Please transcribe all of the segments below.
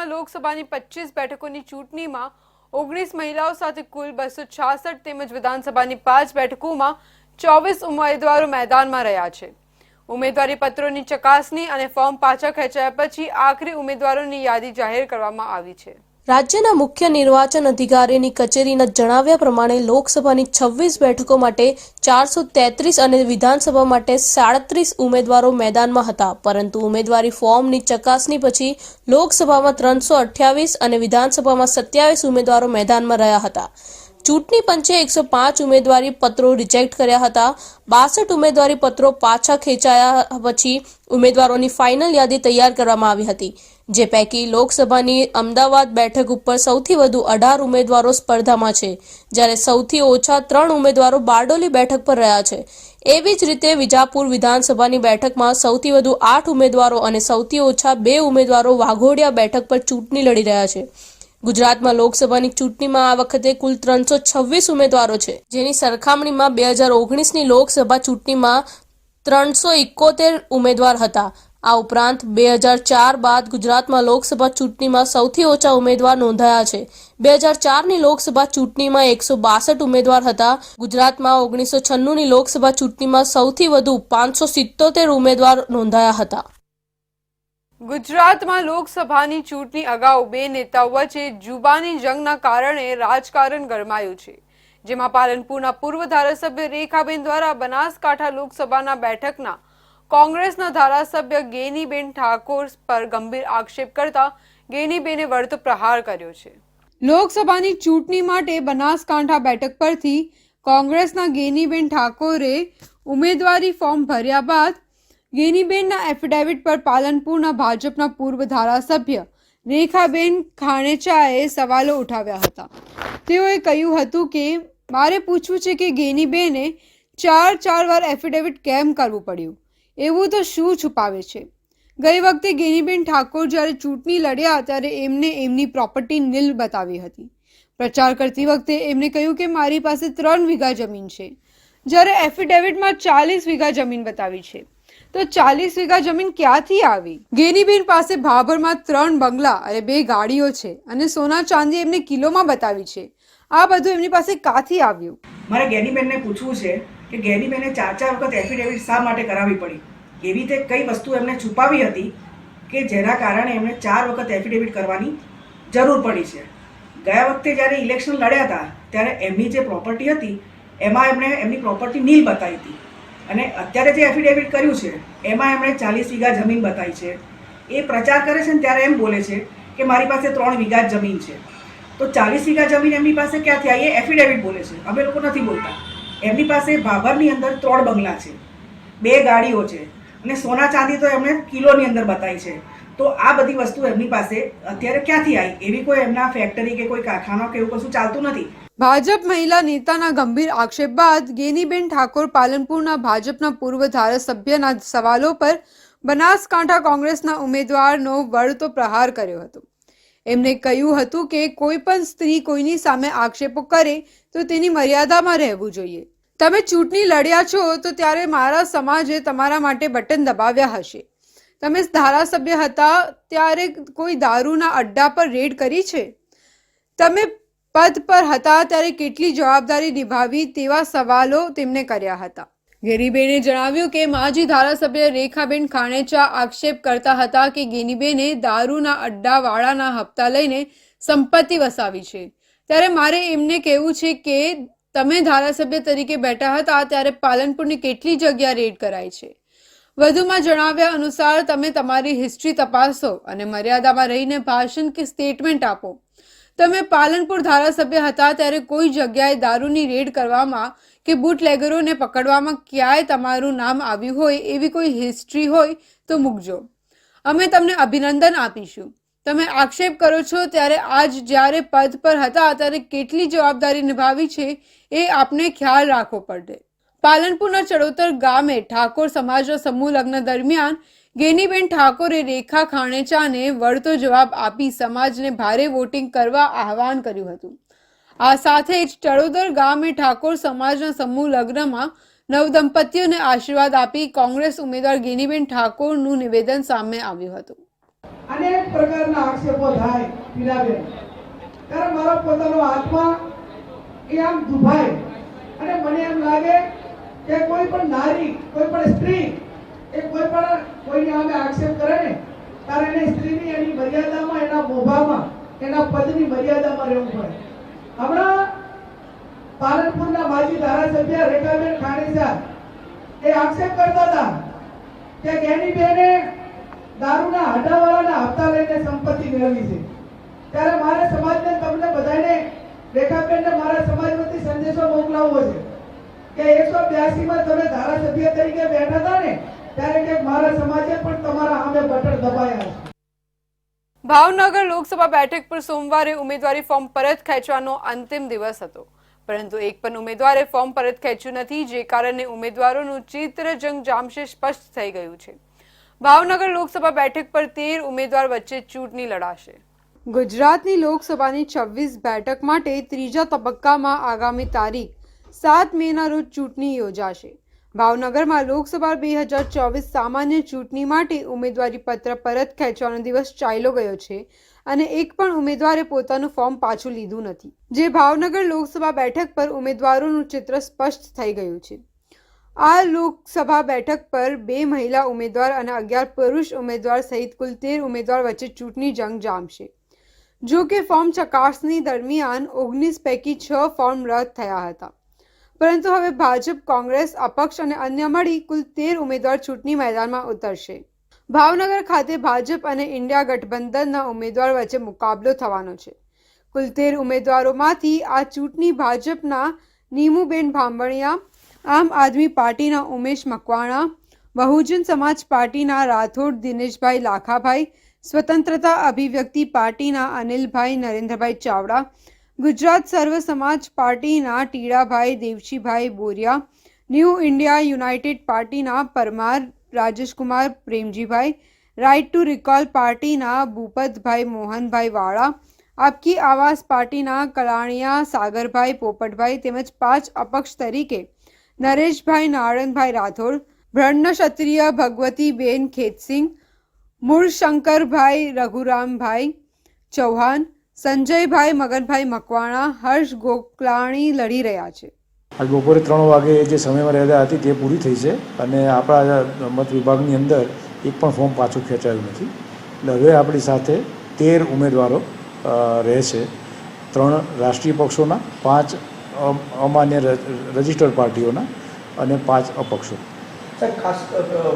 ગુજરાતમાં લોકસભાની 25 બેઠકોની ચૂંટણીમાં 19 મહિલાઓ સાથે કુલ 266 તેમજ વિધાનસભાની 5 બેઠકોમાં 24 ઉમેદવારો મેદાનમાં રહ્યા છે। ઉમેદવારી પત્રોની ચકાસણી અને ફોર્મ પાછા ખેંચાયા પછી આખરી ઉમેદવારોની યાદી જાહેર કરવામાં આવી છે। રાજ્યના મુખ્ય નિર્વાચન અધિકારીની કચેરીના જણાવ્યા પ્રમાણે લોકસભાની 26 બેઠકો માટે 433 અને વિધાનસભા માટે 37 ઉમેદવારો મેદાનમાં હતા, પરંતુ ઉમેદવારી ફોર્મની ચકાસણી પછી લોકસભામાં 328 અને વિધાનસભામાં 27 ઉમેદવારો મેદાનમાં રહ્યા હતા। ચૂંટણી પંચે 105 ઉમેદવારી પત્રો રિજેક્ટ કર્યા હતા। 62 ઉમેદવારી પત્રો પાછા ખેંચાયા પછી ઉમેદવારોની ફાઇનલ યાદી તૈયાર કરવામાં આવી હતી, જે પૈકી લોકસભાની અમદાવાદ બેઠક ઉપર સૌથી વધુ 18 ઉમેદવારો સ્પર્ધામાં છે, જ્યારે સૌથી ઓછા 3 ઉમેદવારો બારડોલી બેઠક પર રહ્યા છે। એવી જ રીતે વિજાપુર વિધાનસભાની બેઠકમાં સૌથી વધુ 8 ઉમેદવારો અને સૌથી ઓછા 2 ઉમેદવારો વાઘોડિયા બેઠક પર ચૂંટણી લડી રહ્યા છે। ગુજરાતમાં લોકસભાની ચૂંટણીમાં આ વખતે કુલ 326 ઉમેદવારો છે, જેની સરખામણીમાં 2019ની લોકસભા ચૂંટણીમાં 371 ઉમેદવાર હતા। આ ઉપરાંત 2004 બાદ ગુજરાતમાં લોકસભા ચૂંટણીમાં સૌથી ઓછા ઉમેદવાર નોંધાયા છે। 2004ની લોકસભા ચૂંટણીમાં 162 ઉમેદવાર હતા। ગુજરાતમાં 1996ની લોકસભા ચૂંટણીમાં સૌથી વધુ 577 ઉમેદવાર નોંધાયા હતા। ગુજરાતમાં લોકસભાની ચૂંટણી અગાઉ બે નેતાઓ વચ્ચે જુબાની જંગના કારણે રાજકારણ ગરમાયું છે, જેમાં પાલનપુરના પૂર્વ ધારાસભ્ય રેખાબેન દ્વારા બનાસકાંઠા લોકસભાના બેઠકના કોંગ્રેસના ધારાસભ્ય ગેનીબેન ઠાકોર પર ગંભીર આક્ષેપ કરતા ગેનીબેને વળતો પ્રહાર કર્યો છે। લોકસભાની ચૂંટણી માટે બનાસકાંઠા બેઠક પરથી કોંગ્રેસના ગેનીબેન ઠાકોરે ઉમેદવારી ફોર્મ ભર્યા બાદ ગેનીબેનના એફિડેવિટ પર પાલનપુરના ભાજપના પૂર્વ ધારાસભ્ય રેખાબેન ખાણેચાએ સવાલો ઉઠાવ્યા હતા। તેઓએ કહ્યું હતું કે મારે પૂછવું છે કે ગેનીબેને ચાર વાર એફિડેવિટ કેમ કરવું પડ્યું, એવું તો શું છુપાવે છે? ગઈ વખતે ગેનીબેન ઠાકોર જ્યારે ચૂંટણી લડ્યા ત્યારે એમને એમની પ્રોપર્ટી નીલ બતાવી હતી। પ્રચાર કરતી વખતે એમને કહ્યું કે મારી પાસે 3 વીઘા જમીન છે, જ્યારે એફિડેવિટમાં 40 વીઘા જમીન બતાવી છે, તો 40 વીઘા જમીન ક્યાંથી આવી? ગેનીબેન પાસે ભાભરમાં 3 બંગલા અને 2 ગાડીઓ છે અને સોના ચાંદી એમને કિલોમાં બતાવી છે। આ બધું એમની પાસે ક્યાંથી આવ્યું? મારે ગેનીબેનને પૂછવું છે કે ગેનીબેને 4 વખત એફિડેવિટ શા માટે કરાવવી પડી? એવી તે કઈ વસ્તુ એમને છુપાવી હતી કે જેના કારણે એમને 4 વખત એફિડેવિટ કરવાની જરૂર પડી છે? ગયા વખતે જ્યારે ઇલેક્શન લડ્યા હતા ત્યારે એમની જે પ્રોપર્ટી હતી એમાં એમણે એમની પ્રોપર્ટી નીલ બતાવી હતી, અને અત્યારે જે એફિડેવિટ કર્યું છે એમાં એમણે 40 વીઘા જમીન બતાવી છે। એ પ્રચાર કરે છે ને ત્યારે એમ બોલે છે કે મારી પાસે 3 વીઘા જમીન છે, તો 40 વીઘા જમીન એમની પાસે ક્યાંથી આવી? એ એફિડેવિટ બોલે છે, અમે લોકો નથી બોલતા। એમની પાસે ભાભરની અંદર 3 બંગલા છે, 2 ગાડીઓ છે અને સોના ચાંદી તો એમણે કિલોની અંદર બતાવી છે। તો આ બધી વસ્તુ એમની પાસે અત્યારે ક્યાંથી આવી? એવી કોઈ એમના ફેક્ટરી કે કોઈ કારખાના કે એવું કશું ચાલતું નથી। ભાજપ મહિલા નેતાના ગંભીર આક્ષેપ બાદ ગેનીબેન ઠાકોર પાલનપુરના ભાજપના પૂર્વ ધારાસભ્યના સવાલો પર બનાસકાંઠા કોંગ્રેસના ઉમેદવારનો વળતો પ્રહાર કર્યો હતો। એમને કહ્યું હતું કે કોઈ પણ સ્ત્રી કોઈની સામે આક્ષેપો કરે તો તેની મર્યાદામાં રહેવું જોઈએ। તમે ચૂંટણી લડ્યા છો તો ત્યારે મારા સમાજે તમારા માટે બટન દબાવ્યા હશે। તમે ધારાસભ્ય હતા ત્યારે કોઈ દારૂના અડ્ડા પર રેડ કરી છે? તમે પદ પર હતા ત્યારે કેટલી જવાબદારી નિભાવી? તેવા સવાલો તેમને કર્યા હતા। ગેનીબેને જણાવ્યું કે માજી ધારાસભ્ય રેખાબેન ખાણેચા આક્ષેપ કરતા હતા કે ગેનીબેને દારૂના અડ્ડાવાળાના હપ્તા લઈને સંપત્તિ વસાવી છે, ત્યારે મારે એમને કહેવું છે કે તમે ધારાસભ્ય તરીકે બેઠા હતા ત્યારે પાલનપુરની કેટલી જગ્યા રેડ કરાઈ છે? વધુમાં જણાવ્યા અનુસાર તમે તમારી હિસ્ટ્રી તપાસો અને મર્યાદામાં રહીને ભાષણ કે સ્ટેટમેન્ટ આપો। તમે પાલનપુર ધારાસભ્ય હતા ત્યારે કોઈ જગ્યાએ દારૂની રેડ કરવામાં કે બુટલેગરોને પકડવામાં ક્યાંય તમારું નામ આવ્યું હોય એવી કોઈ હિસ્ટ્રી હોય તો મૂકજો, અમે તમને અભિનંદન આપીશું। તમે આક્ષેપ કરો છો ત્યારે આજ જ્યારે પદ પર હતા ત્યારે કેટલી જવાબદારી નિભાવી છે એ આપને ખ્યાલ રાખવો પડે। પાલનપુરના ચડોતર ગામે ઠાકોર સમાજના સમૂહ લગ્ન દરમિયાન ગેનીબેન ઠાકોરે રેખા ખાણેચાને વળતો જવાબ આપી સમાજને ભારે વોટિંગ કરવા આહવાન કર્યું હતું। આ સાથે જ ચડોદર ગામે ઠાકોર સમાજના સમૂહ લગ્નમાં નવદંપતીઓને આશીર્વાદ આપી કોંગ્રેસ ઉમેદવાર ગેનીબેન ઠાકોરનું નિવેદન સામે આવ્યું હતું। અનેક પ્રકારના આક્ષેપો થાય પીડાબેન, ત્યારે મારો પોતાનો આત્મા એ આમ દુભાય અને મને એમ લાગે કે કોઈ પણ નારી, કોઈ પણ સ્ત્રી એ કોઈની સામે આક્ષેપ કરે ને ત્યારે એને સ્ત્રીની એની મર્યાદામાં, એના મોભામાં, એના પદની મર્યાદામાં રહેવું પડે. હમણાં પાલનપુરના માજી ધારાસભ્ય રેખાબેન ખાણીસા એ આક્ષેપ કરતા હતા કે ગેનીબેને દારૂના હટાવાળાના હપ્તા લઈને સંપત્તિ મેળવી છે. ત્યારે મારે સમાજને, તમને બધાને, રેખાબેનને મારા સમાજ વતી સંદેશો મોકલાવવો છે કે 182 માં તમે ધારાસભ્ય તરીકે બેઠા હતા ને ત્યારે કે મારા સમાજે પણ તમારા સામે બટન દબાયા છે. ભાવનગર લોકસભા બેઠક પર સોમવારે ઉમેદવારી ફોર્મ પરત ખેંચવાનો અંતિમ દિવસ હતો, પરંતુ એક પણ ઉમેદવારે ફોર્મ પરત ખેંચ્યું નથી, જે કારણે ઉમેદવારોનું ચિત્ર જંગ જામશે સ્પષ્ટ થઈ ગયું છે. ભાવનગર લોકસભા બેઠક પર 13 ઉમેદવાર વચ્ચે ચૂંટણી લડાશે. ગુજરાતની લોકસભાની 26 બેઠક માટે ત્રીજા તબક્કામાં આગામી તારીખ 7 મેના રોજ ચૂંટણી યોજાશે. ભાવનગરમાં લોકસભા 2024 સામાન્ય ચૂંટણી માટે ઉમેદવારી પત્ર પરત ખેંચવાનો દિવસ ચાલ્યો ગયો છે અને એક પણ ઉમેદવારે પોતાનું ફોર્મ પાછું લીધું નથી, જે ભાવનગર લોકસભા બેઠક પર ઉમેદવારોનું ચિત્ર સ્પષ્ટ થઈ ગયું છે. આ લોકસભા બેઠક પર 2 મહિલા ઉમેદવાર અને 11 પુરુષ ઉમેદવાર સહિત કુલ 13 ઉમેદવાર વચ્ચે ચૂંટણી જંગ જામશે. જો કે ફોર્મ ચકાસણી દરમિયાન 19 પૈકી 6 ફોર્મ રદ થયા હતા, પરંતુ હવે ભાજપ, કોંગ્રેસ, અપક્ષ અને અન્ય મળી કુલ 13 ઉમેદવાર ચૂંટણી મેદાનમાં ઉતરશે. ભાવનગર ખાતે ભાજપ અને ઇન્ડિયા ગઠબંધનના ઉમેદવાર વચ્ચે મુકાબલો થવાનો છે. કુલ 13 ઉમેદવારોમાંથી આ ચૂંટણી ભાજપના નીમુબેન ભાંભણિયા, આમ આદમી પાર્ટીના ઉમેશ મકવાણા, બહુજન સમાજ પાર્ટીના રાઠોડ દિનેશભાઈ લાખાભાઈ, સ્વતંત્રતા અભિવ્યક્તિ પાર્ટીના અનિલભાઈ નરેન્દ્રભાઈ ચાવડા, ગુજરાત સર્વ સમાજ પાર્ટીના Tidabhai Devshibhai Boriya, new India united પાર્ટીના Parmar Rajeshkumar Premjibhai, right to recall પાર્ટીના ભૂપતભાઈ મોહનભાઈ વાળા, આપકી આવાસ પાર્ટીના કલાણિયા સાગરભાઈ પોપટભાઈ તેમજ 5 અપક્ષ તરીકે નરેશભાઈ નારણભાઈ રાઠોડ, બ્રહ્મ ક્ષત્રિય ભગવતીબેન ખેતસિંહ, મૂળશંકરભાઈ રઘુરામભાઈ ચૌહાણ, સંજયભાઈ મગનભાઈ મકવાણા, હર્ષ ગોકલાણી લડી રહ્યા છે. આજ બપોરે 3 વાગે જે સમય મર્યાદા હતી તે પૂરી થઈ છે અને આપણા મત વિભાગની અંદર એક પણ ફોર્મ પાછું ખેંચાયું નથી. એટલે હવે આપણી સાથે 13 ઉમેદવારો રહેશે, 3 રાષ્ટ્રીય પક્ષોના, 5 અમાન્ય રજિસ્ટર્ડ પાર્ટીઓના અને 5 અપક્ષો. સાહેબ, ખાસ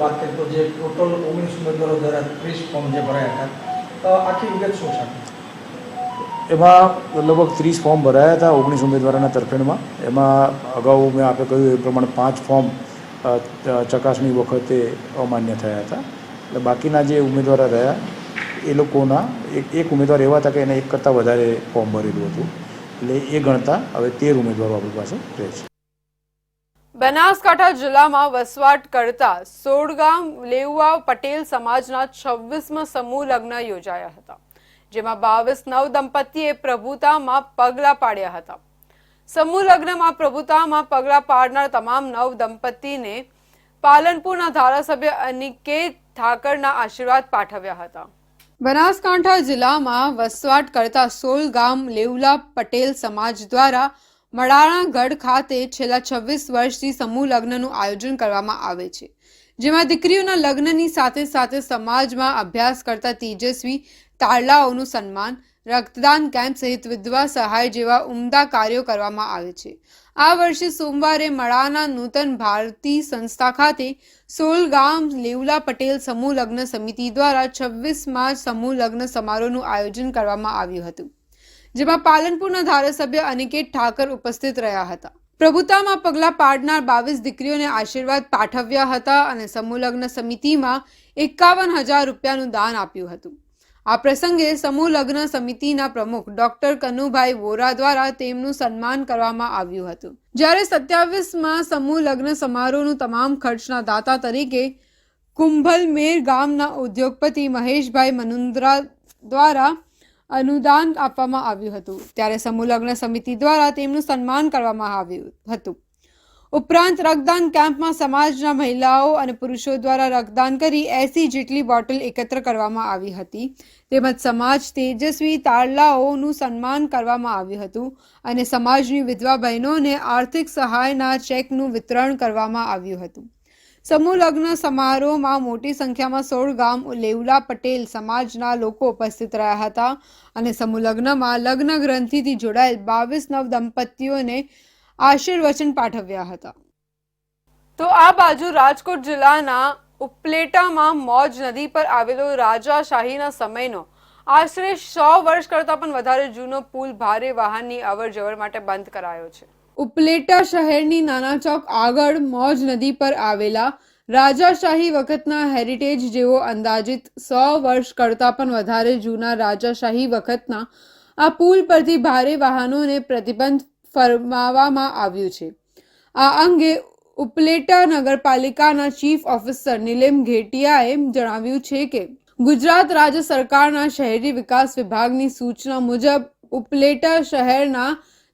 વાત કરીએ તો જે ટોટલ 19 ઉમેદવારો દ્વારા 30 ફોર્મ જે ભરાયા હતા, આખી વિગત શું છે? એમાં લગભગ 30 ફોર્મ ભરાયા હતા 19 ઉમેદવારોના તરફેણમાં. એમાં અગાઉ મેં આપે કહ્યું એ પ્રમાણે 5 ફોર્મ ચકાસણી વખતે અમાન્ય થયા હતા. એટલે બાકીના જે ઉમેદવારો રહ્યા એ લોકોના એક ઉમેદવાર એવા હતા કે એને એક કરતાં વધારે ફોર્મ ભરેલું હતું, એટલે એ ગણતા હવે 13 ઉમેદવારો આપણી પાસે રહે છે. બનાસકાંઠા જિલ્લામાં વસવાટ કરતા સોડગામ લેઉવા પટેલ સમાજના 26મા સમૂહ લગ્ન યોજાયા હતા, જેમાં 22 નવદંપતીએ પ્રભુતામાં પગલાં પાડ્યા હતા. સમૂહ લગ્નમાં પ્રભુતામાં પગલાં પાડનાર તમામ નવદંપતીને પાલનપુરના ધારાસભ્ય અનિકેત ઠાકરના આશીર્વાદ પાઠવ્યા હતા. બનાસકાંઠા જિલ્લામાં વસવાટ કરતા સોલગામ લેઉલા પટેલ સમાજ દ્વારા મડાણાગઢ ખાતે છેલ્લા 26 વર્ષથી સમૂહ લગ્નનું આયોજન કરવામાં આવે છે, જેમાં દીકરીઓના લગ્નની સાથે સાથે સમાજમાં અભ્યાસ કરતા તેજસ્વી તારલાઓનું સન્માન, રક્તદાન કેમ્પ સહિત વિધવા સહાય જેવા ઉમદા કાર્યો કરવામાં આવે છે. આ વર્ષે સોમવારે મડાના નૂતન ભારતી સંસ્થા ખાતે સોલગામ લેઉલા પટેલ સમૂહ લગ્ન સમિતિ દ્વારા 26મા સમૂહ લગ્ન સમારોહનું આયોજન કરવામાં આવ્યું હતું, જેમાં પાલનપુરના ધારાસભ્ય અનિકેત ઠાકર ઉપસ્થિત રહ્યા હતા. પ્રભુતામાં પગલાં પાડનાર 22 દીકરીઓને આશીર્વાદ પાઠવ્યા હતા અને સમૂહ લગ્ન સમિતિમાં 51,000 રૂપિયાનું દાન આપ્યું હતું. આ પ્રસંગે સમૂહ લગ્ન સમિતિના પ્રમુખ ડોક્ટર કનુભાઈ વોરા દ્વારા તેમનું સન્માન કરવામાં આવ્યું હતું, જ્યારે 27મા સમૂહ લગ્ન સમારોહનું તમામ ખર્ચના દાતા તરીકે કુંભલમેર ગામના ઉદ્યોગપતિ મહેશભાઈ મનુંદ્રા દ્વારા અનુદાન આપવામાં આવ્યું હતું, ત્યારે સમૂહ લગ્ન સમિતિ દ્વારા તેમનું સન્માન કરવામાં આવ્યું હતું. ઉપરાંત રક્તદાન કેમ્પમાં સમાજના મહિલાઓ અને પુરુષો દ્વારા રક્તદાન કરી 80 જેટલી બોટલ એકત્ર કરવામાં આવી હતી. તેમજ સમાજ તેજસ્વી તારલાઓનું સન્માન કરવામાં આવ્યું હતું અને સમાજની વિધવા બહેનોને આર્થિક સહાયના ચેકનું વિતરણ કરવામાં આવ્યું હતું. સમૂહ લગ્ન સમારોહમાં મોટી સંખ્યામાં 16 ગામ લેવલા પટેલ સમાજના લોકો ઉપસ્થિત રહ્યા હતા અને સમૂહ લગ્નમાં લગ્ન ગ્રંથિથી જોડાયેલ 22 નવ દંપતીઓને આશીર્વચન પાઠવ્યા હતા. તો આ બાજુ રાજકોટ જિલ્લાના ઉપલેટામાં મોજ નદી પર આવેલો રાજાશાહીના સમયનો આશરે 100 વર્ષ કરતાં પણ વધારે જૂનો પુલ ભારે વાહનની અવરજવર માટે બંધ કરાયો છે. ઉપલેટા શહેરની નાના ચોક આગળ મોજ નદી પર આવેલા રાજાશાહી વખતના હેરિટેજ જેવો અંદાજિત 100 વર્ષ કરતાં પણ વધારે જૂના રાજાશાહી વખતના આ પુલ પરથી ભારે વાહનોને પ્રતિબંધ ફરમાવવામાં આવ્યું છે. આ અંગે ઉપલેટા નગરપાલિકાના ચીફ ઓફિસર નીલમ ઘેટિયાએ જણાવ્યું છે કે ગુજરાત રાજ્ય સરકારના શહેરી વિકાસ વિભાગની સૂચના મુજબ ઉપલેટા શહેરના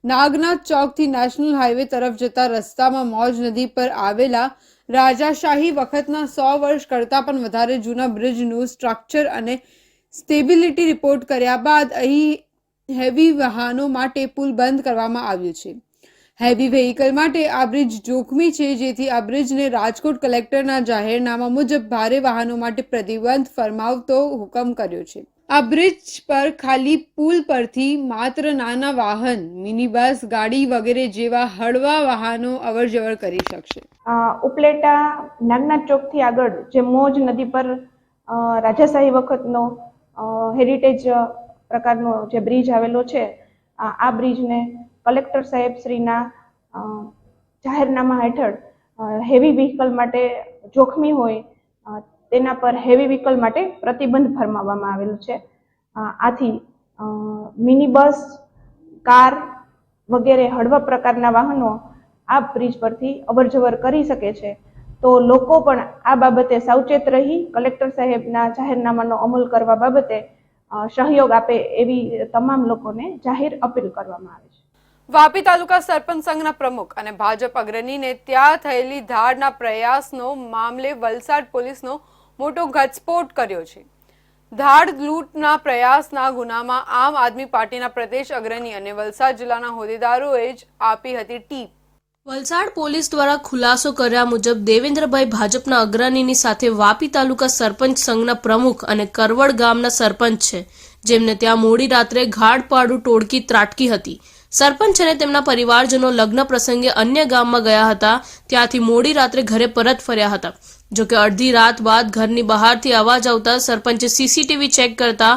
નાગનાથ ચોકથી નેશનલ હાઈવે તરફ જતા રસ્તામાં મોજ નદી પર આવેલા રાજાશાહી વખતના 100 વર્ષ કરતાં પણ વધારે જૂના બ્રિજનું સ્ટ્રક્ચર અને સ્ટેબિલિટી રિપોર્ટ કર્યા બાદ અહીં હેવી વાહનો માટે પુલ બંધ કરવામાં આવ્યું છે. હેવી વ્હીકલ માટે આ બ્રિજ જોખમી છે, જેથી આ બ્રિજને રાજકોટ કલેક્ટરના જાહેરનામા મુજબ ભારે વાહનો માટે પ્રતિબંધ ફરમાવતો હુકમ કર્યો છે. આ બ્રિજ પર ખાલી પુલ પરથી માત્ર નાના વાહન, મિની બસ, ગાડી વગેરે જેવા હળવા વાહનો અવરજવર કરી શકશે. ઉપલેટા નાગનાથ ચોકથી આગળ જે મોજ નદી પર રાજાશાહી વખતનો હેરિટેજ પ્રકારનો જે બ્રિજ આવેલો છે, આ બ્રિજને કલેક્ટર સાહેબ શ્રીના જાહેરનામા હેઠળ હેવી વ્હીકલ માટે જોખમી હોય તેના પર હેવી વ્હીકલ માટે પ્રતિબંધ ફરમાવવામાં આવેલું છે. આથી મિની બસ, કાર વગેરે હળવા પ્રકારના વાહનો આ બ્રિજ પરથી અવરજવર કરી શકે છે. તો લોકો પણ આ બાબતે સાવચેત રહી કલેક્ટર સાહેબના જાહેરનામાનો અમલ કરવા બાબતે સહયોગ આપે એવી તમામ લોકોને જાહેર અપીલ કરવામાં આવે છે. વાપી તાલુકા સરપંચ સંઘના પ્રમુખ અને ભાજપ અગ્રણીને ત્યાં થયેલી ધાડના પ્રયાસનો મામલે વલસાડ પોલીસનો મોટો ઘટસ્ફોટ કર્યો છે. ધાડ લૂંટના પ્રયાસના ગુનામાં આમ આદમી પાર્ટીના પ્રદેશ અગ્રણી અને વલસાડ જિલ્લાના હોદ્દેદારોએ જ આપી હતી ટીપ. વલસાડ પોલીસ દ્વારા ખુલાસો કર્યા મુજબ દેવેન્દ્રભાઈ ભાજપના અગ્રણીની સાથે વાપી તાલુકા સરપંચ સંઘના પ્રમુખ અને કરવડ ગામના સરપંચ છે, જેમને ત્યાં મોડી રાત્રે ઘાડપાડુ ટોળકી ત્રાટકી હતી. સરપંચ અને તેમના પરિવારજનો લગ્ન પ્રસંગે અન્ય ગામમાં ગયા હતા. ત્યાંથી મોડી રાત્રે ઘરે પરત ફર્યા હતા. જોકે અડધી રાત બાદ ઘરની બહારથી અવાજ આવતા સરપંચે સીસીટીવી ચેક કરતા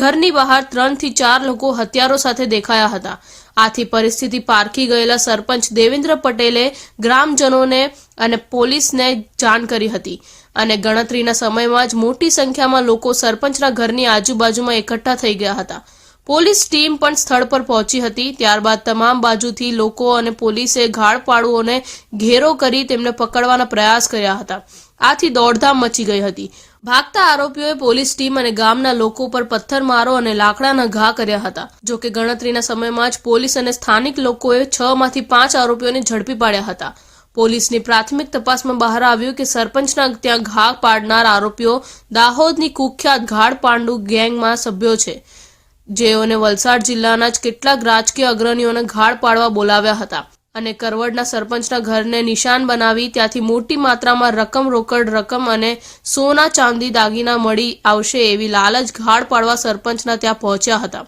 ઘરની બહાર 3 થી 4 લોકો હથિયારો સાથે દેખાયા હતા. આથી પરિસ્થિતિ પારખી ગયેલા સરપંચ દેવેન્દ્ર પટેલે ગ્રામજનોને અને પોલીસને જાણ કરી હતી અને ગણતરીના સમયમાં જ મોટી સંખ્યામાં લોકો સરપંચના ઘરની આજુબાજુમાં એકઠા થઈ ગયા હતા. પોલીસ ટીમ પણ સ્થળ પર પહોંચી હતી. ત્યારબાદ તમામ બાજુથી લોકો અને પોલીસે ઘાડપાડુઓને ઘેરો કરી તેમને પકડવાના પ્રયાસ કર્યા હતા. આથી દોડધામ મચી ગઈ હતી. ભાગતા આરોપીઓએ પોલીસ ટીમ અને ગામના લોકો પર પથ્થરમારો અને લાકડાના ઘા કર્યા હતા. જોકે ગણતરીના સમયમાં જ પોલીસ અને સ્થાનિક લોકોએ 6 માંથી 5 આરોપીઓને ઝડપી પાડ્યા હતા. પોલીસની પ્રાથમિક તપાસમાં બહાર આવ્યું કે સરપંચના ત્યાં ઘા પાડનાર આરોપીઓ દાહોદની કુખ્યાત ઘાડપાંડુ ગેંગમાં સભ્યો છે, જેઓને વલસાડ જિલ્લાના જ કેટલાક રાજકીય અગ્રણીઓને ઘાડ પાડવા બોલાવ્યા હતા અને કરવડના સરપંચના ઘરને નિશાન બનાવી ત્યાંથી મોટી માત્રામાં રોકડ રકમ અને સોના ચાંદી દાગીના મળી આવશે એવી લાલચ ઘાડ પાડવા સરપંચના ત્યાં પહોંચ્યા હતા.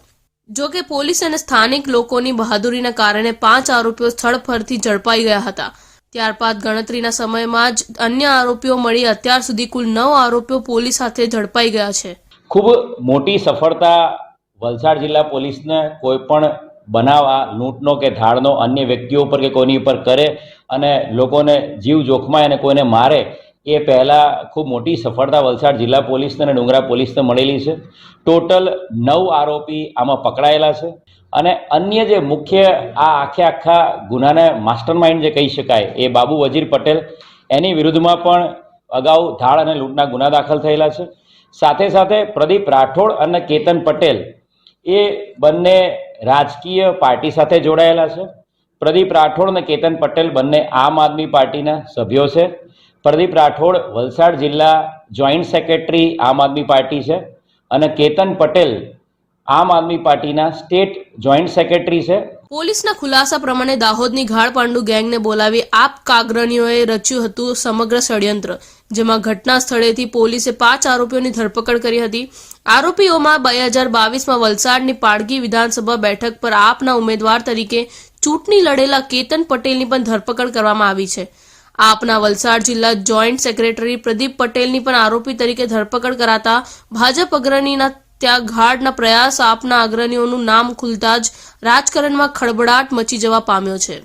જોકે પોલીસ અને સ્થાનિક લોકોની બહાદુરીના કારણે 5 આરોપીઓ સ્થળ પરથી ઝડપાઈ ગયા હતા. ત્યારબાદ ગણતરીના સમયમાં જ અન્ય આરોપીઓ મળી અત્યાર સુધી કુલ 9 આરોપીઓ પોલીસ સાથે ઝડપાઈ ગયા છે. ખૂબ મોટી સફળતા વલસાડ જિલ્લા પોલીસને કોઈ પણ બનાવ આ લૂંટનો કે ધાડનો અન્ય વ્યક્તિઓ પર કે કોઈની ઉપર કરે અને લોકોને જીવ જોખમાય અને કોઈને મારે, એ પહેલાં ખૂબ મોટી સફળતા વલસાડ જિલ્લા પોલીસને અને ડુંગરા પોલીસને મળેલી છે. ટોટલ 9 આરોપી આમાં પકડાયેલા છે અને અન્ય જે મુખ્ય આ આખા ગુનાને માસ્ટરમાઇન્ડ જે કહી શકાય એ બાબુ વજીર પટેલ, એની વિરુદ્ધમાં પણ અગાઉ ધાડ અને લૂંટના ગુના દાખલ થયેલા છે. સાથે સાથે પ્રદીપ રાઠોડ અને કેતન પટેલ એ બંને રાજકીય પાર્ટી સાથે જોડાયેલા છે. પ્રદીપ રાઠોડ અને કેતન પટેલ બંને આમ આદમી પાર્ટીના સભ્યો છે. પ્રદીપ રાઠોડ વલસાડ જિલ્લા જોઈન્ટ સેક્રેટરી આમ આદમી પાર્ટી છે અને કેતન પટેલ આમ આદમી પાર્ટીના સ્ટેટ જોઈન્ટ સેક્રેટરી છે. પોલીસના ખુલાસા પ્રમાણે દાહોદની ગાળપાંડુ ગેંગને બોલાવી આપ કાગરણીઓએ રચ્યું હતું સમગ્ર ષડયંત્ર, જેમાં ઘટના સ્થળેથી પોલીસે 5 આરોપીઓની ધરપકડ કરી હતી. આરોપીઓમાં 2022માં વલસાડની પાડગી વિધાનસભા બેઠક પર આપના ઉમેદવાર તરીકે ચૂંટણી લડેલા કેતન પટેલની પણ ધરપકડ કરવામાં આવી છે. આપના વલસાડ જિલ્લા જોઈન્ટ સેક્રેટરી પ્રદીપ પટેલની પણ આરોપી તરીકે ધરપકડ કરાતા ભાજપ અગ્રણીના ત્યાં ઘાડના પ્રયાસ આપના અગ્રણીઓનું નામ ખુલતા જ રાજકારણમાં ખળબળાટ મચી જવા પામ્યો છે.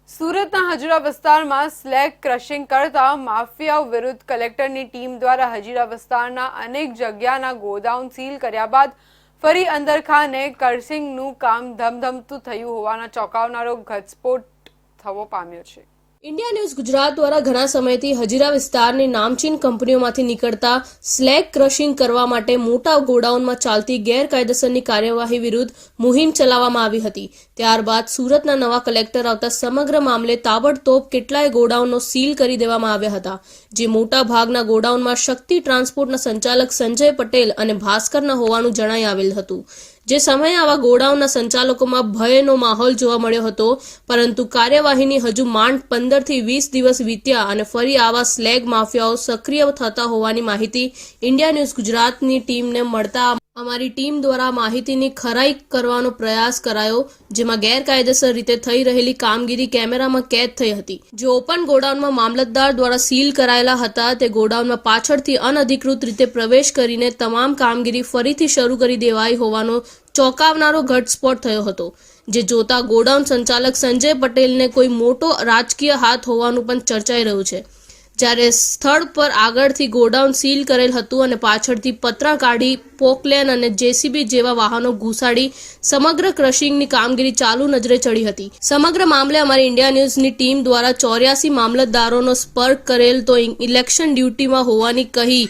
સુરતના હજીરા વિસ્તારમાં સ્લેગ ક્રશિંગ કરતા માફિયાઓ વિરુદ્ધ કલેક્ટરની ટીમ દ્વારા હજીરા વિસ્તારના અનેક જગ્યાના ગોડાઉન સીલ કર્યા બાદ ફરી અંદરખાને ક્રશિંગનું કામ ધમધમતું થયું હોવાના ચોંકાવનારો ઘટસ્ફોટ થવો પામ્યો છે. ઇન્ડિયા ન્યૂઝ ગુજરાત દ્વારા ઘણા સમયથી હજીરા વિસ્તારની નામચીન કંપનીઓમાંથી નીકળતા સ્લેગ ક્રશિંગ કરવા માટે મોટા ગોડાઉનમાં ચાલતી ગેરકાયદેસરની કાર્યવાહી વિરુદ્ધ મુહિમ ચલાવવામાં આવી હતી. ત્યારબાદ સુરતના નવા કલેક્ટર આવતા સમગ્ર મામલે તાબડતોબ કેટલાય ગોડાઉનનો સીલ કરી દેવામાં આવ્યા હતા, જે મોટા ભાગના ગોડાઉનમાં શક્તિ ટ્રાન્સપોર્ટના સંચાલક સંજય પટેલ અને ભાસ્કરના હોવાનું જણાઈ આવેલ હતું. જે સમયે આવા ગોડાઉનના સંચાલકોમાં ભયનો માહોલ જોવા મળ્યો હતો, પરંતુ કાર્યવાહીની હજુ માંડ 15 થી 20 દિવસ વીત્યા અને ફરી આવા સ્લેગ માફિયાઓ સક્રિય થતા હોવાની માહિતી ઇન્ડિયા ન્યૂઝ ગુજરાતની ટીમને મળતા અમારી ટીમ દ્વારા માહિતીની ખરાઈ કરવાનો પ્રયાસ કરાયો, જેમાં ગેરકાયદેસર રીતે થઈ રહેલી કામગીરી કેમેરામાં કેદ થઈ હતી. જે ઓપન ગોડાઉનમાં મામલતદાર દ્વારા સીલ કરાયેલા હતા તે ગોડાઉનમાં પાછળથી અનધિકૃત રીતે પ્રવેશ કરીને તમામ કામગીરી ફરીથી શરૂ કરી દેવાઈ હોવાનો ચોંકાવનારો ઘટસ્ફોટ થયો હતો, જે જોતા ગોડાઉન સંચાલક સંજય પટેલને કોઈ મોટો રાજકીય હાથ હોવાનું પણ ચર્ચાઈ રહ્યું છે. જ્યારે સ્થળ પર આગળથી ગોડાઉન સીલ કરેલ હતું અને પાછળથી પતરા કાઢી પોકલેન અને જેસીબી જેવા વાહનો ઘુસાડી સમગ્ર ક્રશિંગની કામગીરી ચાલુ નજરે ચડી હતી. સમગ્ર મામલે અમારી ઇન્ડિયા ન્યૂઝની ટીમ દ્વારા 84 મામલતદારોનો સંપર્ક કરેલ તો ઇલેક્શન ડ્યુટીમાં હોવાની કહી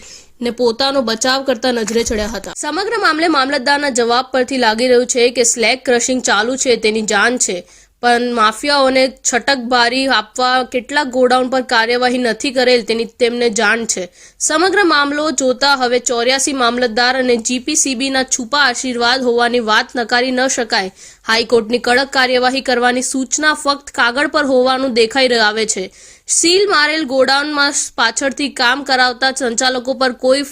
ને પોતાનો બચાવ કરતા નજરે ચડ્યા હતા. સમગ્ર મામલે મામલતદારના જવાબ પરથી લાગી રહ્યું છે કે સ્લેગ ક્રશિંગ ચાલુ છે તેની જાણ છે, પણ માફિયાઓને છટકબારી આપવા કેટલાક ગોડાઉન પર કાર્યવાહી નથી કરેલ તેની તેમને જાણ છે. સમગ્ર મામલો જોતા હવે 84 મામલતદાર અને જીપીસીબીના છુપા આશીર્વાદ હોવાની વાત નકારી ન શકાય. હાઈકોર્ટની કડક કાર્યવાહી કરવાની સૂચના ફક્ત કાગળ પર હોવાનું દેખાઈ આવે છે. સીલ મારેલ ગોડાઉનમાં પાછળથી કામ કરાવતા સંચાલકો પર કોઈ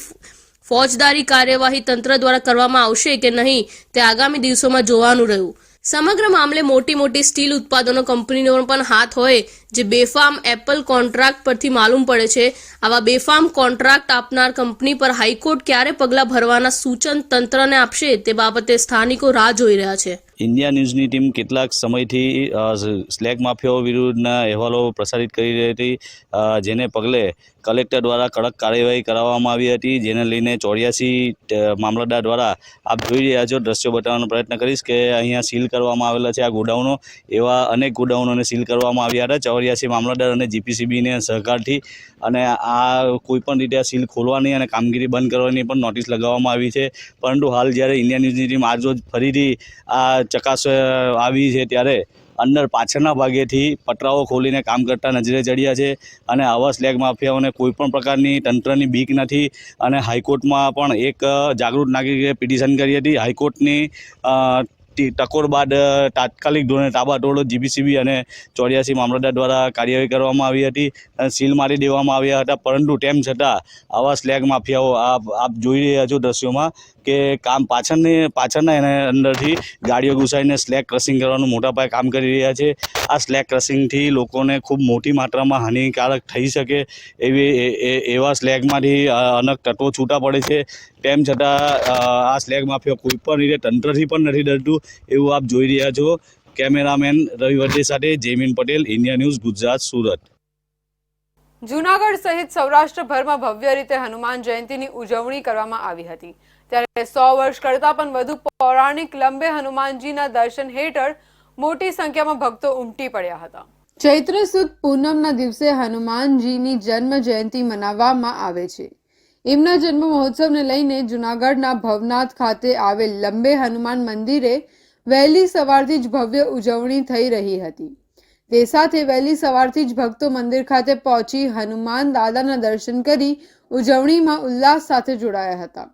ફોજદારી કાર્યવાહી તંત્ર દ્વારા કરવામાં આવશે કે નહીં તે આગામી દિવસોમાં જોવાનું રહ્યું. સમગ્ર મામલે મોટી મોટી સ્ટીલ ઉત્પાદનો કંપનીનો પણ હાથ હોય, જે બેફામ એપલ કોન્ટ્રાક્ટ પરથી માલુમ પડે છે. આવા બેફામ કોન્ટ્રાક્ટ આપનાર કંપની પર હાઈકોર્ટ ક્યારે પગલાં ભરવાના સૂચન તંત્રને આપશે તે બાબતે સ્થાનિકો રાહ જોઈ રહ્યા છે. ઇન્ડિયા ન્યૂઝની ટીમ કેટલાક સમયથી સ્લેગ માફિયાઓ વિરુદ્ધના અહેવાલો પ્રસારિત કરી રહી હતી, જેને પગલે કલેક્ટર દ્વારા કડક કાર્યવાહી કરાવવામાં આવી હતી, જેને લઈને 84 મામલતદાર દ્વારા આપ જોઈ રહ્યા છો, દ્રશ્યો બતાવવાનો પ્રયત્ન કરીશ કે અહીંયા સીલ કરવામાં આવેલા છે આ ગોડાઉનો. એવા અનેક ગોડાઉનોને સીલ કરવામાં આવ્યા હતા 84 મામલતદાર અને જીપીસીબીને સહકારથી, અને આ કોઈપણ રીતે આ સીલ ખોલવાની અને કામગીરી બંધ કરવાની પણ નોટિસ લગાવવામાં આવી છે. પરંતુ હાલ જ્યારે ઇન્ડિયા ન્યૂઝની ટીમ આજરોજ ફરીથી આ ચકાસવા આવી છે ત્યારે અંદર પાછળના ભાગેથી પતરાઓ ખોલીને કામ કરતા નજરે ચડ્યા છે, અને આવા સ્લેગ માફિયાઓને કોઈપણ પ્રકારની તંત્રની બીક નથી. અને હાઈકોર્ટમાં પણ એક જાગૃત નાગરિકે પિટિશન કરી હતી. હાઈકોર્ટની ટકોર બાદ તાત્કાલિક ધોરણે તાબડતોડ જીપીસીબી અને 84 મામલતદાર દ્વારા કાર્યવાહી કરવામાં આવી હતી, સીલ મારી દેવામાં આવ્યા હતા. પરંતુ તેમ છતાં આવા સ્લેગ માફિયાઓ આપ જોઈ રહ્યા છો દ્રશ્યોમાં કે કામ પાછળના એના અંદરથી ગાડીઓ ઘુસાડીને સ્લેગ ક્રશિંગ કરવાનું મોટા પાયે કામ કરી રહ્યા છે. આ સ્લેગ ક્રશિંગથી લોકોને ખૂબ મોટી માત્રામાં હાનિકારક થઈ શકે એવા સ્લેગમાંથી અનેક તત્વો છૂટા પડે છે. તેમ છતાં આ સ્લેગ માફિયા કોઈ પણ રીતે તંત્રથી પણ નથી ડરતું, એવું આપ જોઈ રહ્યા છો. કેમેરામેન રવિ વર્દે સાથે જયમીન પટેલ, ઇન્ડિયા ન્યૂઝ ગુજરાત, સુરત. જૂનાગઢ સહિત સૌરાષ્ટ્રભરમાં ભવ્ય રીતે હનુમાન જયંતીની ઉજવણી કરવામાં આવી હતી. ત્યારે 100 વર્ષ કરતાં પણ વધુ પૌરાણિક લંબે હનુમાનજીના દર્શન હેઠળ મોટી સંખ્યામાં ભક્તો ઉમટી પડ્યા હતા. ચૈત્ર સુદ પૂનમના દિવસે હનુમાનજીની જન્મ જયંતી મનાવવામાં આવે છે. એમના જન્મ મહોત્સવને લઈને જૂનાગઢના ભવનાથ ખાતે આવેલ લંબે હનુમાન મંદિરે વહેલી સવારથી જ ભવ્ય ઉજવણી થઈ રહી હતી। તે સાથે વહેલી સવારથી જ ભક્તો મંદિર ખાતે પહોંચી હનુમાન દાદાના દર્શન કરી ઉજવણીમાં ઉલ્લાસ સાથે જોડાયા હતા,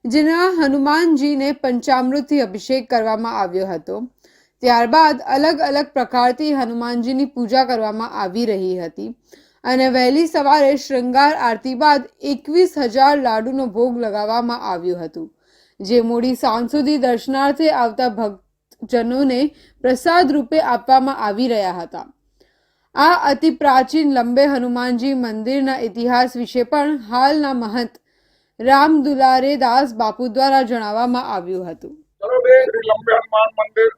જેના હનુમાનજીને પંચામૃતથી અભિષેક કરવામાં આવ્યો હતો। ત્યારબાદ અલગ અલગ પ્રકારથી હનુમાનજીની પૂજા કરવામાં આવી રહી હતી અને વહેલી સવારે શ્રૃંગાર આરતી બાદ 21,000 લાડુનો ભોગ લગાવવામાં આવ્યું હતું, જે મોડી સાંજ સુધી દર્શનાર્થે આવતા ભક્તજનોને પ્રસાદ રૂપે આપવામાં આવી રહ્યા હતા। આ અતિ પ્રાચીન લંબે હનુમાનજી મંદિરના ઇતિહાસ વિશે પણ હાલના મહંત રામ દુલારે દાસ બાપુ દ્વારા જણાવવામાં આવ્યું હતું। श्री लंबे हनुमान मंदिर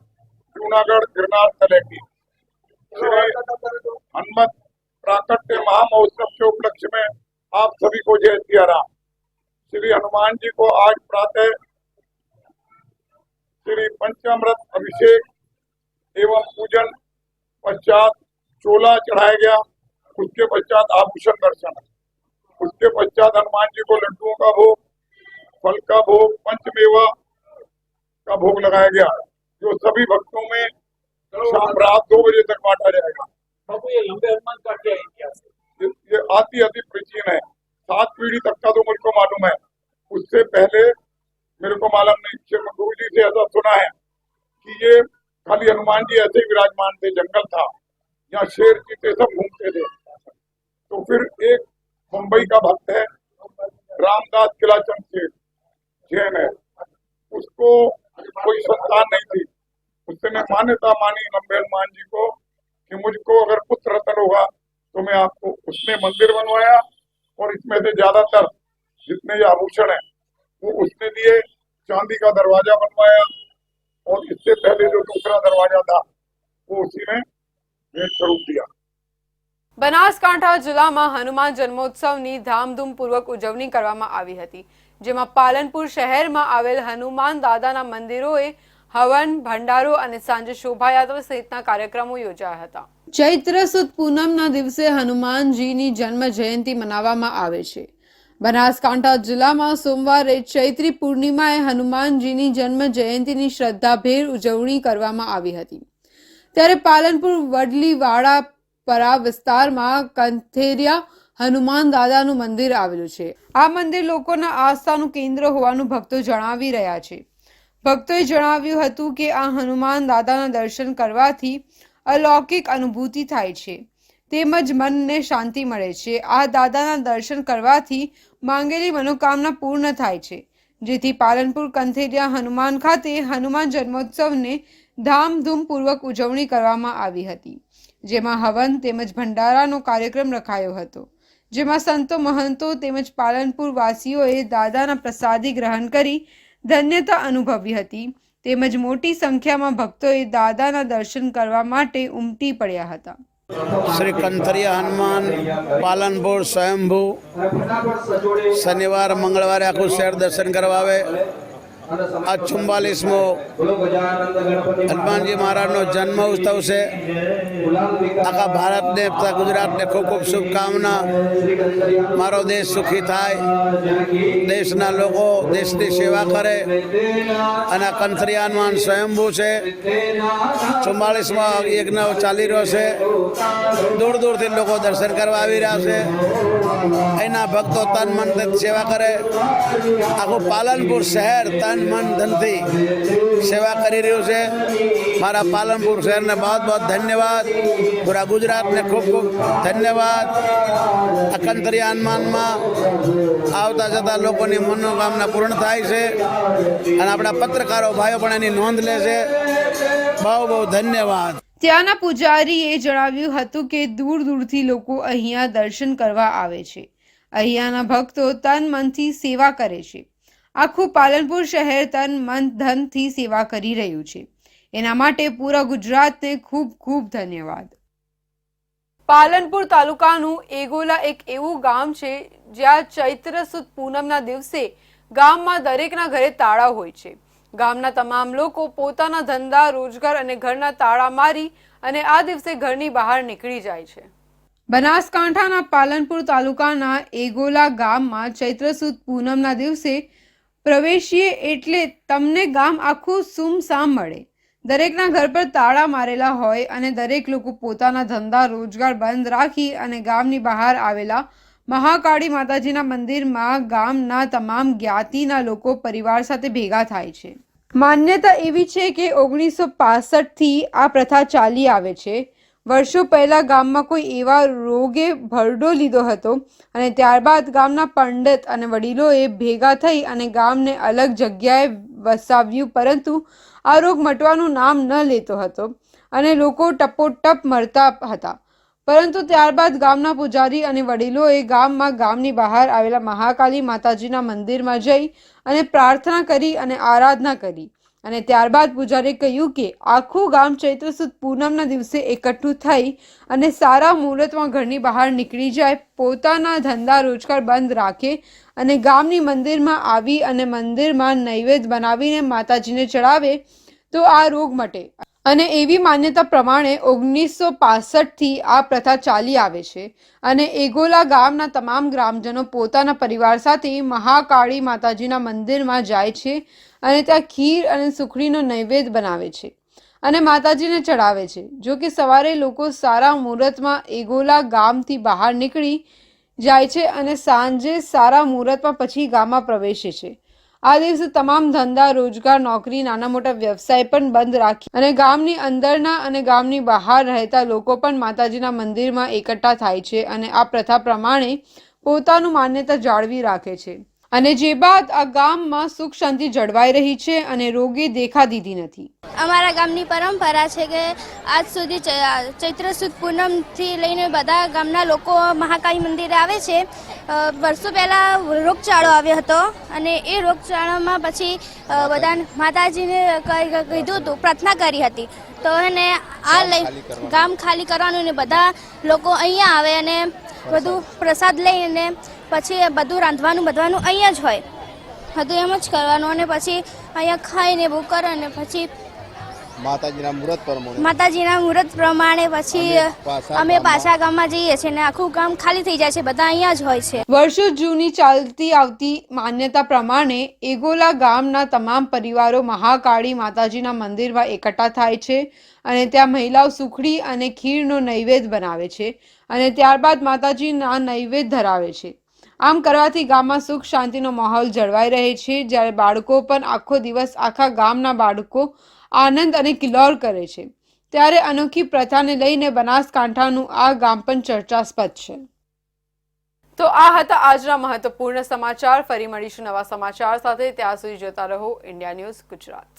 जूनागढ़ गिरनार तले की श्री हनुमत प्राकट्य महामहोत्सव के उपलक्ष्य में आप सभी को जय सिया राम। श्री हनुमान जी को आज प्रातः श्री पंचामृत अभिषेक एवं पूजन पश्चात चोला चढ़ाया गया, उसके पश्चात आभूषण दर्शन, उसके पश्चात हनुमान जी को लड्डुओं का भोग, फल का भोग, पंचमेवा का भोग लगाया गया, जो सभी भक्तों में शाम रात 2 बजे तक बांटा जाएगा। बाबू, ये लंबे हनुमान का क्या इतिहास है? ये अति प्राचीन है, 7 पीढ़ी तक का तो मुझे को मालूम है, उससे पहले मेरे को मालूम नहीं। गुरु जी से ऐसा सुना है कि ये खाली हनुमान जी ऐसे ही विराजमान थे, जंगल था, यहाँ शेर चीते सब घूमते थे। तो फिर एक मुंबई का भक्त है रामदास किलाचंद सेठ, जैन है, उसको कोई संतान नहीं थी, उसने मान्यता मानी लंबे हनुमान जी को कि मुझको अगर पुत्र रतन होगा तो मैं आपको, उसने मंदिर बनवाया और इसमें से ज्यादातर जितने ये आभूषण है वो उसने दिए। चांदी का दरवाजा बनवाया और इससे पहले जो दूसरा दरवाजा था वो उसी ने भेंट स्वरूप दिया। બનાસકાંઠા જિલ્લામાં હનુમાન જન્મોત્સવની ધામધૂમપૂર્વક ઉજવણી કરવામાં આવી હતી, જેમાં પાલનપુર શહેરમાં આવેલ હનુમાન દાદાના મંદિરોએ હવન, ભંડારો અને સાંજે શોભાયાત્રા સહિતના કાર્યક્રમો યોજાયા હતા। ચૈત્ર સુદ પૂનમના દિવસે હનુમાનજીની જન્મ જયંતિ મનાવવામાં આવે છે। બનાસકાંઠા જિલ્લામાં સોમવારે ચૈત્રી પૂર્ણિમાએ હનુમાનજીની જન્મ જયંતિની શ્રદ્ધાભેર ઉજવણી કરવામાં આવી હતી। ત્યારે પાલનપુર વડલીવાડા પરા વિસ્તારમાં કંથેરિયા હનુમાન દાદાનું મંદિર આવેલું છે। આ મંદિર લોકોના આસ્થાનું કેન્દ્ર હોવાનું ભક્તો જણાવી રહ્યા છે। ભક્તોએ જણાવ્યું હતું કે આ હનુમાન દાદાના દર્શન કરવાથી અલૌકિક અનુભૂતિ થાય છે, તેમજ મનને શાંતિ મળે છે। આ દાદાના દર્શન કરવાથી માંગેલી મનોકામના પૂર્ણ થાય છે, જેથી પાલનપુર કંથેરિયા હનુમાન ખાતે હનુમાન જન્મોત્સવને ધામધૂમપૂર્વક ઉજવણી કરવામાં આવી હતી, જેમાં હવન તેમજ ભંડારાનો કાર્યક્રમ રખાયો હતો, જેમાં સંતો મહંતો તેમજ પાલનપુર વાસીઓએ દાદાના પ્રસાદી ગ્રહણ કરી ધન્યતા અનુભવી હતી, તેમજ મોટી સંખ્યામાં ભક્તોએ દાદાના દર્શન કરવા માટે ઉમટી પડ્યા હતા। श्री कंथरिया हनुमान पालनपुर स्वयंभू शनिवार मंगलवार आखू शहर दर्शन करवावे। आज 44मो हनुमान जी महाराज नो जन्म उत्सव से आखा भारत ने तथा गुजरात ने खूब खूब शुभकामना। मारो देश सुखी थाय, देशना लोगो देशनी सेवा करे अने कंथरिया हनुमान स्वयंभू से 44मो यज्ञ चाली रह्यो छे। दूर दूर थी लोग दर्शन करवा आवी रह्या छे। एना भक्तो तन मन धन सेवा करे। आखू पालनपुर शहर तन मन धन थी सेवा करी रह्यु छे। मारा पालनपुर शहर ने बहुत बहुत धन्यवाद, पूरा गुजरात ने खूब खूब धन्यवाद। आ कंथरिया हनुमान में आवता जता लोकोनी मनोकामना पूर्ण थाय छे अने आपणा पत्रकारो भाईओ पण एनी नोंध ले छे। बहुत बहुत धन्यवाद। ત્યાંના પૂજારીએ જણાવ્યું હતું કે દૂર દૂરથી લોકો અહીંયા દર્શન કરવા આવે છે। અહીંયાના ભક્તો તન મનથી સેવા કરે છે। આખું પાલનપુર શહેર તન મન ધનથી સેવા કરી રહ્યું છે। એના માટે પૂરા ગુજરાતને ખૂબ ખૂબ ધન્યવાદ। પાલનપુર તાલુકાનું એગોલા એક એવું ગામ છે જ્યાં ચૈત્ર સુદ પૂનમના દિવસે ગામમાં દરેકના ઘરે તાળા હોય છે। ગામના તમામ લોકો પોતાના ધંધા, રોજગાર અને ઘરના તાળા મારી અને આ દિવસે ઘરની બહાર નીકળી જાય છે। બનાસકાંઠાના પાલનપુર તાલુકાના એગોલા ગામમાં ચૈત્ર સુદ પૂનમના દિવસે પ્રવેશીએ એટલે તમને ગામ આખું સુમસામ મળે। દરેકના ઘર પર તાળા મારેલા હોય અને દરેક લોકો પોતાના ધંધા રોજગાર બંધ રાખી અને ગામની બહાર આવેલા મહાકાળી માતાજીના મંદિરમાં ગામના તમામ જ્ઞાતિના લોકો પરિવાર સાથે ભેગા થાય છે. માન્યતા એવી છે કે 1965થી આ પ્રથા ચાલી આવે છે. વર્ષો પહેલા ગામમાં કોઈ એવા રોગે ભરડો લીધો હતો અને ત્યારબાદ ગામના પંડિત અને વડીલોએ ભેગા થઈ અને ગામને અલગ જગ્યાએ વસાવ્યું, પરંતુ આ રોગ મટવાનું નામ ન લેતો હતો અને લોકો ટપોટપ મરતા હતા. પરંતુ ત્યારબાદ ગામના પૂજારી અને વડીલોએ ગામની બહાર આવેલા મહાકાળી માતાજીના મંદિરમાં જઈ અને પ્રાર્થના કરી અને આરાધના કરી અને ત્યારબાદ પૂજારીએ કહ્યું કે આખું ગામ ચૈત્ર સુદ પૂનમના દિવસે એકઠું થઈ અને સારા મુહૂર્તમાં ઘરની બહાર નીકળી જાય, પોતાના ધંધા રોજગાર બંધ રાખે અને ગામની મંદિરમાં આવી અને મંદિરમાં નૈવેદ્ય બનાવીને માતાજીને ચડાવે તો આ રોગ મટે. અને એવી માન્યતા પ્રમાણે 1965થી આ પ્રથા ચાલી આવે છે અને એગોલા ગામના તમામ ગ્રામજનો પોતાના પરિવાર સાથે મહાકાળી માતાજીના મંદિરમાં જાય છે અને ત્યાં ખીર અને સુખડીનો નૈવેદ્ય બનાવે છે અને માતાજીને ચડાવે છે. જો કે સવારે લોકો સારા મુહૂર્તમાં એગોલા ગામથી બહાર નીકળી જાય છે અને સાંજે સારા મુહૂર્તમાં પછી ગામમાં પ્રવેશે છે. આ દિવસે તમામ ધંધા રોજગાર નોકરી નાના મોટા વ્યવસાય પણ બંધ રાખી અને ગામની અંદરના અને ગામની બહાર રહેતા લોકો પણ માતાજીના મંદિરમાં એકઠા થાય છે અને આ પ્રથા પ્રમાણે પોતાનું માન્યતા જાળવી રાખે છે. અને જે બાદ આ ગામમાં સુખ શાંતિ જળવાઈ રહી છે અને રોગે દેખા દીધી નથી. અમારા ગામની પરંપરા છે કે આજ સુધી ચૈત્ર સુદ પૂનમથી લઈને બધા ગામના લોકો મહાકાળી મંદિરે આવે છે. વર્ષો પહેલાં રોગચાળો આવ્યો હતો અને એ રોગચાળામાં પછી બધા માતાજીને કીધું હતું, પ્રાર્થના કરી હતી, તો એને આ લઈ ગામ ખાલી કરવાનું ને બધા લોકો અહીંયા આવે અને બધું પ્રસાદ લઈને પછી બધું રાંધવાનું બધવાનું અહીંયા જ હોય, બધું એમ જ કરવાનું અને પછી અહીંયા ખાઈને બહુ કરે અને પછી માતાજીના મુહૂર્ત પ્રમાણે પછી અમે પાછા ગામમાં જઈએ છીએ અને આખું ગામ ખાલી થઈ જાય છે, બધા અહીંયા જ હોય છે. વર્ષો જૂની ચાલતી આવતી માન્યતા પ્રમાણે એગોલા ગામના તમામ પરિવારો મહાકાળી માતાજીના મંદિરમાં એકઠા થાય છે અને ત્યાં મહિલાઓ સુખડી અને ખીરનો નૈવેદ્ય બનાવે છે અને ત્યારબાદ માતાજીના નૈવેદ્ય ધરાવે છે. આમ કરવાથી ગામમાં સુખ શાંતિનો માહોલ જળવાઈ રહે છે, જ્યારે બાળકો પણ આખો દિવસ આખા ગામના બાળકો આનંદ અને કિલ્લોર કરે છે. ત્યારે અનોખી પ્રથાને લઈને બનાસકાંઠાનું આ ગામ પણ ચર્ચાસ્પદ છે. તો આ હતા આજના મહત્વપૂર્ણ સમાચાર. ફરી મળીશું નવા સમાચાર સાથે. ત્યાં સુધી જોતા રહો ઇન્ડિયા ન્યૂઝ ગુજરાત.